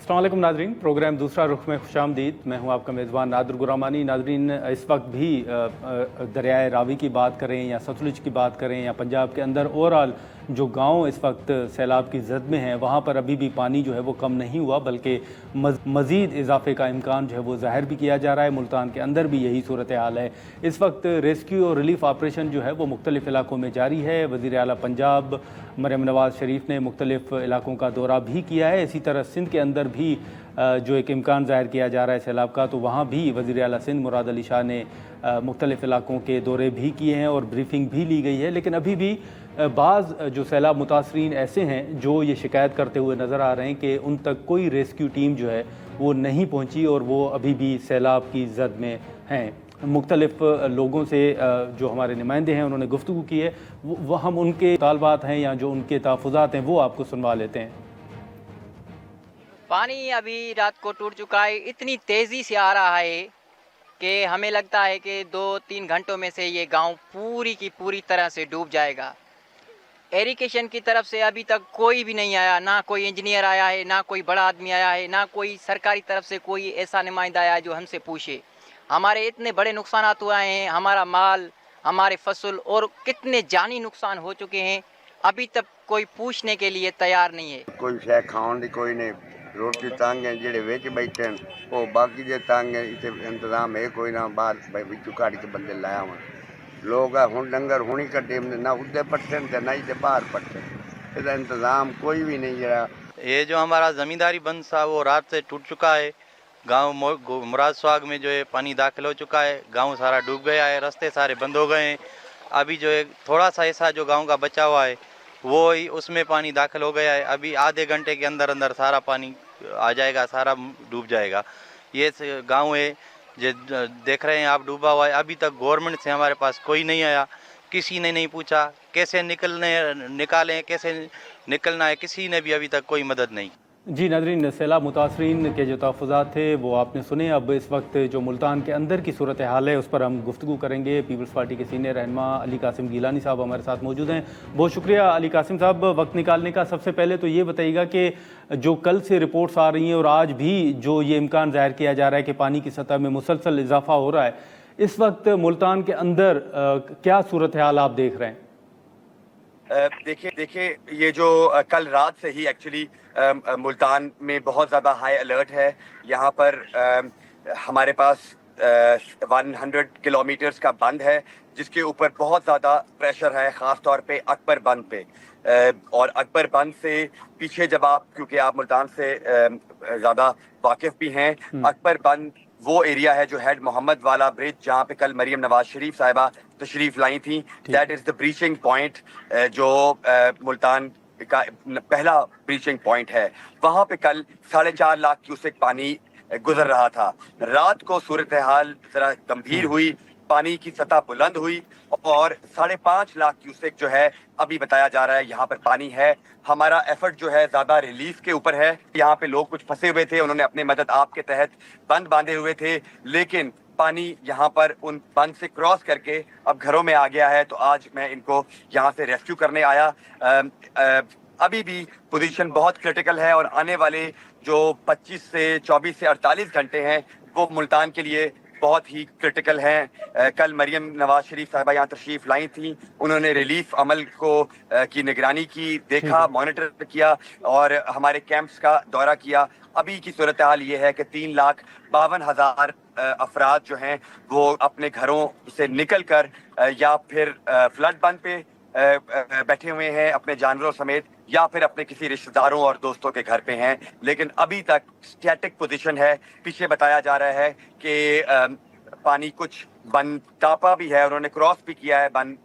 अस्सलाम वालेकुम Nadreen, programme दूसरा रुख में खुशामदीद। मैं हूं आपका मेज़बान नादिर गुरामानी। नादरीन, इस वक्त भी दरियाए रावी की बात करें या सतलुज की बात करें या पंजाब के अंदर ओवरऑल जो गांव इस वक्त सैलाब की जद में हैं, वहाँ पर अभी भी पानी जो है वो कम नहीं हुआ, बल्कि मज़ीद इजाफे का इम्कान जो है वो ज़ाहिर भी किया जा रहा है। मुल्तान के अंदर भी यही सूरत हाल है। इस वक्त रेस्क्यू और रिलीफ ऑपरेशन जो है वो मुख्तलिफ़ इलाकों में जारी है। वज़ीर आला पंजाब मरियम नवाज़ शरीफ ने मुख्तलिफ़ इलाकों का दौरा भी किया है। इसी तरह सिंध के अंदर भी जो एक इम्कान ज़ाहिर किया जा रहा है सैलाब का, तो वहाँ भी वज़ीर आला सिंध मुराद अली शाह ने मुख्तलिफ़ इलाकों के दौरे भी किए हैं और ब्रीफिंग भी ली गई है। लेकिन अभी भी बाज़ जो सैलाब मुतासरीन ऐसे हैं जो ये शिकायत करते हुए नज़र आ रहे हैं कि उन तक कोई रेस्क्यू टीम जो है वो नहीं पहुँची और वो अभी भी सैलाब की जद में हैं। मुख्तलिफ़ लोगों से जो हमारे नुमाइंदे हैं उन्होंने गुफ्तगू की है, वो हम उनके तालबात हैं या जो उनके तहफ़्फ़ुज़ात हैं वो आपको सुनवा लेते हैं। पानी अभी रात को टूट चुका है, इतनी तेज़ी से आ रहा है कि हमें लगता है कि 2-3 घंटों में से ये गांव पूरी की पूरी तरह से डूब जाएगा। इरिगेशन की तरफ से अभी तक कोई भी नहीं आया, ना कोई इंजीनियर आया है, ना कोई बड़ा आदमी आया है, ना कोई सरकारी तरफ से कोई ऐसा नुमाइंदा आया है जो हमसे पूछे। हमारे इतने बड़े नुकसानात हुए हैं, हमारा माल, हमारे फसल और कितने जानी नुकसान हो चुके हैं, अभी तक कोई पूछने के लिए तैयार नहीं है। कोई शै खाण दी कोई नहीं, रोटी तंग है, जेड़े विच बैठे वो बाकी जे तंग है। इत्थे इंतजाम है कोई ना, बाहर विचों काड़ी के बंदे लाया हुआ लोग हुण डंगर हुणी कट्टे ना उदे पट्टन ते ना ही बाहर पट्टन, इसका इंतजाम कोई भी नहीं जरा। ये जो हमारा ज़मींदारी बंद था वो रात से टूट चुका है। गांव मुराद स्वाग में जो है पानी दाखिल हो चुका है, गांव सारा डूब गया है, रास्ते सारे बंद हो गए हैं। अभी जो है थोड़ा सा ऐसा जो गांव का बचा हुआ है वो ही उसमें पानी दाखिल हो गया है। अभी आधे घंटे के अंदर अंदर सारा पानी आ जाएगा, सारा डूब जाएगा। ये गांव है जो देख रहे हैं आप डूबा हुआ है। अभी तक गवर्नमेंट से हमारे पास कोई नहीं आया, किसी ने नहीं पूछा कैसे निकालें, कैसे निकलना है, किसी ने भी अभी तक कोई मदद नहीं। जी नादरीन, सैलाब मुतासरीन के जो तहफ़्फ़ुज़ात थे वो आपने सुने। अब इस वक्त जो मुल्तान के अंदर की सूरत हाल है उस पर हम गुफ्तगू करेंगे। पीपल्स पार्टी के सीनियर रहनुमा अली कासिम गिलानी साहब हमारे साथ मौजूद हैं। बहुत शुक्रिया अली कासिम साहब वक्त निकालने का। सबसे पहले तो ये बताइएगा कि जो कल से रिपोर्ट्स आ रही हैं और आज भी जो ये इम्कान ज़ाहिर किया जा रहा है कि पानी की सतह में मुसलसल इजाफा हो रहा है, इस वक्त मुल्तान के अंदर क्या सूरत हाल आप देख रहे हैं? देखिए ये जो कल रात से ही एक्चुअली मुल्तान में बहुत ज़्यादा हाई अलर्ट है। यहाँ पर हमारे पास 100 किलोमीटर्स का बंद है जिसके ऊपर बहुत ज़्यादा प्रेशर है, ख़ास तौर पे अकबर बंद पे। और अकबर बंद से पीछे जब आप, क्योंकि आप मुल्तान से ज़्यादा वाकिफ़ भी हैं, अकबर बंद वो एरिया है जो हेड मोहम्मद वाला ब्रिज जहाँ पे कल मरियम नवाज शरीफ साहिबा तशरीफ लाई थी, that is the breaching point जो मुल्तान का पहला ब्रीचिंग पॉइंट है। वहाँ पे कल 4.5 लाख क्यूसेक पानी गुजर रहा था। रात को सूरत हाल जरा गंभीर हुई, पानी की सतह बुलंद हुई और 5.5 लाख क्यूसेक जो है अभी बताया जा रहा है यहाँ पर पानी है। हमारा एफर्ट जो है ज़्यादा रिलीफ के ऊपर है। यहाँ पे लोग कुछ फंसे हुए थे, उन्होंने अपने मदद आप के तहत बंद बांधे हुए थे, लेकिन पानी यहाँ पर उन बंद से क्रॉस करके अब घरों में आ गया है। तो आज मैं इनको यहाँ से रेस्क्यू करने आया। अभी भी पोजीशन बहुत क्रिटिकल है और आने वाले जो 25 से 24 से 48 घंटे हैं वो मुल्तान के लिए बहुत ही क्रिटिकल हैं। कल मरियम नवाज शरीफ साहिबा यहाँ तशरीफ लाई थी, उन्होंने रिलीफ अमल को की निगरानी की, देखा, मॉनिटर किया और हमारे कैंप्स का दौरा किया। अभी की सूरत हाल ये है कि 3,52,000 अफराद जो हैं वो अपने घरों से निकल कर या फिर फ्लड बंद पे बैठे हुए हैं अपने जानवरों समेत, या फिर अपने किसी रिश्तेदारों और दोस्तों के घर पे हैं। लेकिन अभी तक स्टैटिक पोजीशन है। पीछे बताया जा रहा है कि पानी कुछ बंद टापा भी है, उन्होंने क्रॉस भी किया है बंद,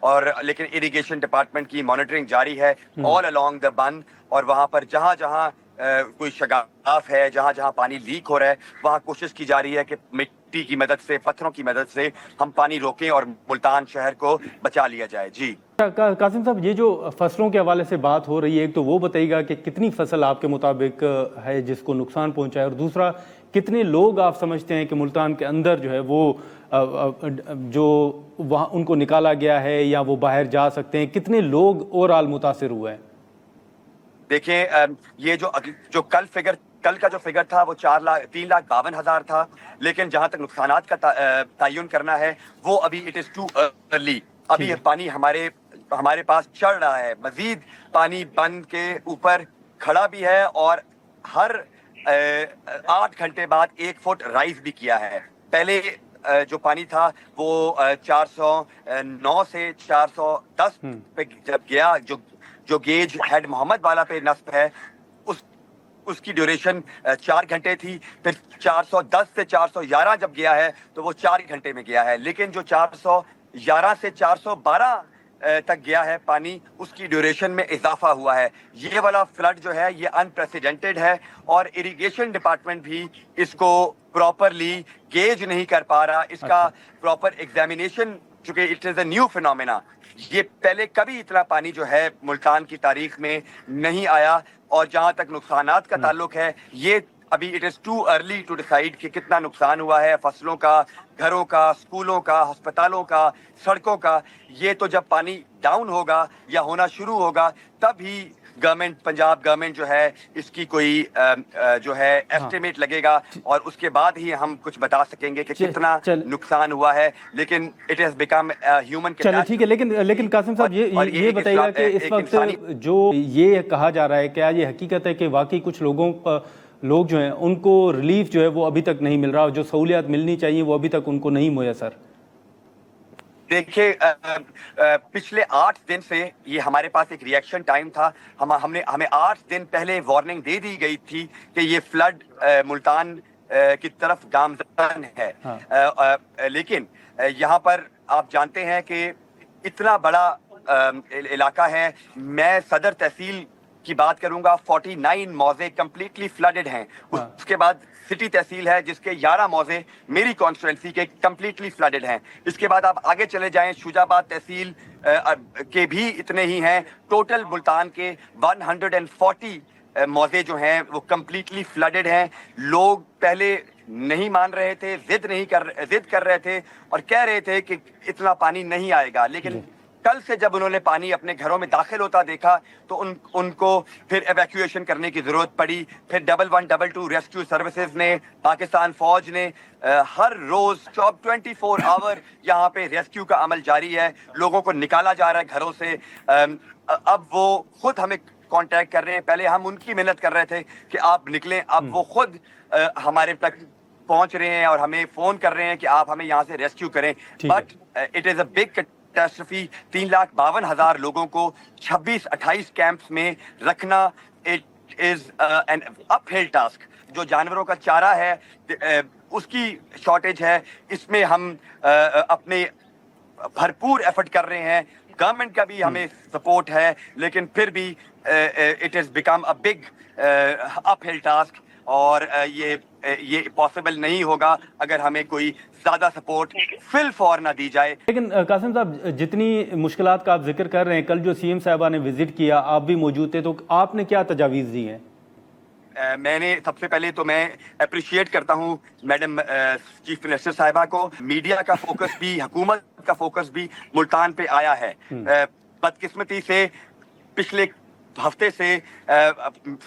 और लेकिन इरिगेशन डिपार्टमेंट की मॉनिटरिंग जारी है ऑल अलोंग द बंद। और वहाँ पर जहाँ जहाँ कोई शगाफ है, जहाँ जहाँ पानी लीक हो रहा है, वहाँ कोशिश की जा रही है कि मिट्टी की मदद से, पत्थरों की मदद से हम पानी रोकें और मुल्तान शहर को बचा लिया जाए। जी कासिम साहब, ये जो फसलों के हवाले से बात हो रही है, एक तो वो बताइएगा कि कितनी फसल आपके मुताबिक है जिसको नुकसान पहुंचा है, और दूसरा कितने लोग आप समझते हैं कि मुल्तान के अंदर जो है वो जो वहाँ उनको निकाला गया है या वो बाहर जा सकते हैं, कितने लोग ओवरऑल मुतासिर हुए हैं? देखें, ये जो कल फिगर کل کا جو فگر تھا وہ 3,52,000 تھا، لیکن جہاں تک نقصانات کا تعین کرنا ہے وہ ابھی اٹ از ٹو ارلی. ابھی پانی ہمارے پاس چڑھ رہا ہے، مزید پانی بند کے اوپر کھڑا بھی ہے اور ہر 8 گھنٹے بعد 1 فٹ رائز بھی کیا ہے. پہلے جو پانی تھا وہ 409 سے 410 پہ جب گیا، جو گیج ہیڈ محمد والا پہ نصب ہے اس کی ڈیوریشن 4 گھنٹے تھی. پھر 410 سے 411 جب گیا ہے تو وہ 4 گھنٹے میں گیا ہے. لیکن جو 411 سے 412 تک گیا ہے پانی، اس کی ڈیوریشن میں اضافہ ہوا ہے. یہ والا فلڈ جو ہے یہ انپریسیڈنٹڈ ہے اور اریگیشن ڈپارٹمنٹ بھی اس کو پراپرلی گیج نہیں کر پا رہا. اس کا پراپر ایگزامینیشن، چونکہ it is a new phenomena, یہ پہلے کبھی اتنا پانی جو ہے ملتان کی تاریخ میں نہیں آیا. اور جہاں تک نقصانات کا تعلق ہے، یہ ابھی it is too early to decide کہ کتنا نقصان ہوا ہے فصلوں کا، گھروں کا، اسکولوں کا، ہسپتالوں کا، سڑکوں کا. یہ تو جب پانی ڈاؤن ہوگا یا ہونا شروع ہوگا تب ہی گورنمنٹ، پنجاب گورنمنٹ جو ہے اس کی کوئی جو ہے ایسٹیمیٹ لگے گا اور اس کے بعد ہی ہم کچھ بتا سکیں گے کہ کتنا نقصان ہوا ہے. لیکن اٹ ہیز بیکم ہیومن. چلے ٹھیک ہے، لیکن قاسم صاحب یہ بتائیے گا کہ اس وقت جو یہ کہا جا رہا ہے، کیا یہ حقیقت ہے کہ واقعی کچھ لوگ جو ہیں ان کو ریلیف جو ہے وہ ابھی تک نہیں مل رہا، جو سہولیات ملنی چاہیے وہ ابھی تک ان کو نہیں میسر؟ دیکھیے، پچھلے 8 دن سے یہ ہمارے پاس ایک ریئیکشن ٹائم تھا. ہمیں 8 دن پہلے وارننگ دے دی گئی تھی کہ یہ فلڈ ملتان کی طرف گامزن ہے. لیکن یہاں پر آپ جانتے ہیں کہ اتنا بڑا علاقہ ہے. میں صدر تحصیل کی بات کروں گا، 49 موضع کمپلیٹلی فلڈڈ ہیں. اس کے بعد سٹی تحصیل ہے جس کے 11 موضع میری کانسٹیٹوئنسی کے کمپلیٹلی فلڈڈ ہیں. اس کے بعد آپ آگے چلے جائیں، شجاع آباد تحصیل کے بھی اتنے ہی ہیں. ٹوٹل ملتان کے 140 موضع جو ہیں وہ کمپلیٹلی فلڈڈ ہیں. لوگ پہلے نہیں مان رہے تھے، ضد کر رہے تھے اور کہہ رہے تھے کہ اتنا پانی نہیں آئے گا. لیکن کل سے جب انہوں نے پانی اپنے گھروں میں داخل ہوتا دیکھا تو ان کو پھر ایویکویشن کرنے کی ضرورت پڑی. پھر 1122 ریسکیو سروسز نے، پاکستان فوج نے ہر روز 24 آور یہاں پہ ریسکیو کا عمل جاری ہے. لوگوں کو نکالا جا رہا ہے گھروں سے. اب وہ خود ہمیں کانٹیکٹ کر رہے ہیں. پہلے ہم ان کی محنت کر رہے تھے کہ آپ نکلیں، اب وہ خود ہمارے تک پہنچ رہے ہیں اور ہمیں فون کر رہے ہیں کہ آپ ہمیں یہاں سے ریسکیو کریں. But it is a big catastrophe. 3,52,000 لوگوں کو 26-28 کیمپس میں رکھنا اٹ از این اپ ہل ٹاسک. جو جانوروں کا چارہ ہے اس کی شارٹیج ہے. اس میں ہم اپنے بھرپور ایفرٹ کر رہے ہیں. گورنمنٹ کا بھی ہمیں سپورٹ ہے، لیکن پھر بھی it is become a big uphill task. اور یہ پاسبل نہیں ہوگا اگر ہمیں کوئی زیادہ سپورٹ فی الفور نہ دی جائے. لیکن قاسم صاحب، جتنی مشکلات کا آپ ذکر کر رہے ہیں، کل جو سی ایم صاحبہ نے وزٹ کیا، آپ بھی موجود تھے، تو آپ نے کیا تجاویز دی ہیں؟ میں نے سب سے پہلے تو میں اپریشیٹ کرتا ہوں میڈم چیف منسٹر صاحبہ کو. میڈیا کا فوکس بھی، حکومت کا فوکس بھی ملتان پہ آیا ہے. بدقسمتی سے پچھلے ہفتے سے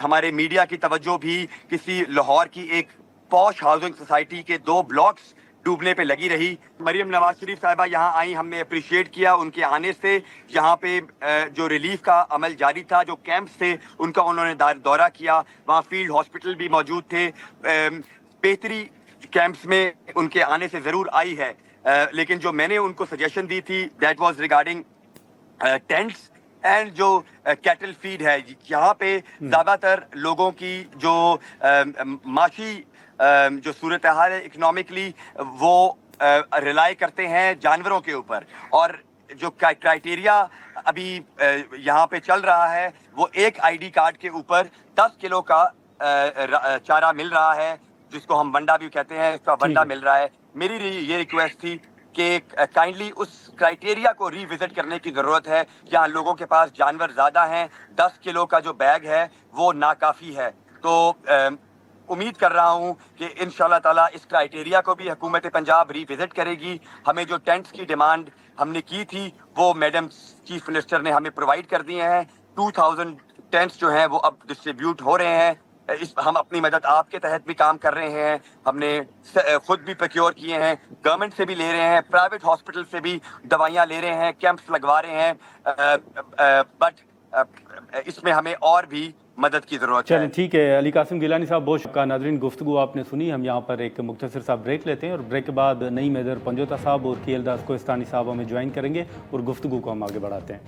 ہمارے میڈیا کی توجہ بھی کسی لاہور کی ایک پوش ہاؤسنگ سوسائٹی کے 2 بلاکس ڈوبنے پہ لگی رہی. مریم نواز شریف صاحبہ یہاں آئیں، ہم نے اپریشیٹ کیا ان کے آنے سے. یہاں پہ جو ریلیف کا عمل جاری تھا، جو کیمپس تھے ان کا انہوں نے دورہ کیا. وہاں فیلڈ ہاسپٹل بھی موجود تھے. بہتری کیمپس میں ان کے آنے سے ضرور آئی ہے. لیکن جو میں نے ان کو سجیشن دی تھی that was regarding tenets and جو کیٹل فیڈ ہے. یہاں پہ زیادہ تر لوگوں کی جو معاشی جو صورتحال ہے اکنامکلی، وہ ریلائی کرتے ہیں جانوروں کے اوپر. اور جو کرائٹیریا ابھی یہاں پہ چل رہا ہے وہ ایک آئی ڈی کارڈ کے اوپر 10 کلو کا چارہ مل رہا ہے، جس کو ہم ونڈا بھی کہتے ہیں. اس کا ونڈا مل رہا ہے. میری یہ ریکویسٹ تھی کہ کائنڈلی اس کرائٹیریا کو ری وزٹ کرنے کی ضرورت ہے. یہاں لوگوں کے پاس جانور زیادہ ہیں، 10 کلو کا جو بیگ ہے وہ ناکافی ہے. تو امید کر رہا ہوں کہ انشاءاللہ تعالیٰ اس کرائٹیریا کو بھی حکومت پنجاب ری وزٹ کرے گی. ہمیں جو ٹینٹس کی ڈیمانڈ ہم نے کی تھی وہ میڈم چیف منسٹر نے ہمیں پرووائڈ کر دیے ہیں. 2000 ٹینٹس جو ہیں وہ اب ڈسٹریبیوٹ ہو رہے ہیں. ہم اپنی مدد آپ کے تحت بھی کام کر رہے ہیں. ہم نے خود بھی پروکیور کیے ہیں, گورنمنٹ سے بھی لے رہے ہیں, پرائیویٹ ہاسپٹل سے بھی دوائیاں لے رہے ہیں, کیمپس لگوا رہے ہیں, بٹ اس میں ہمیں اور بھی مدد کی ضرورت ہے. چلیں ٹھیک ہے. علی قاسم گیلانی صاحب بہت شکریہ. ناظرین گفتگو آپ نے سنی. ہم یہاں پر ایک مختصر سا بریک لیتے ہیں اور بریک کے بعد نئی میدر پنجوتا صاحب اور کیل داس کوہستانی صاحب ہمیں جوائن کریں گے اور گفتگو کو ہم آگے بڑھاتے ہیں.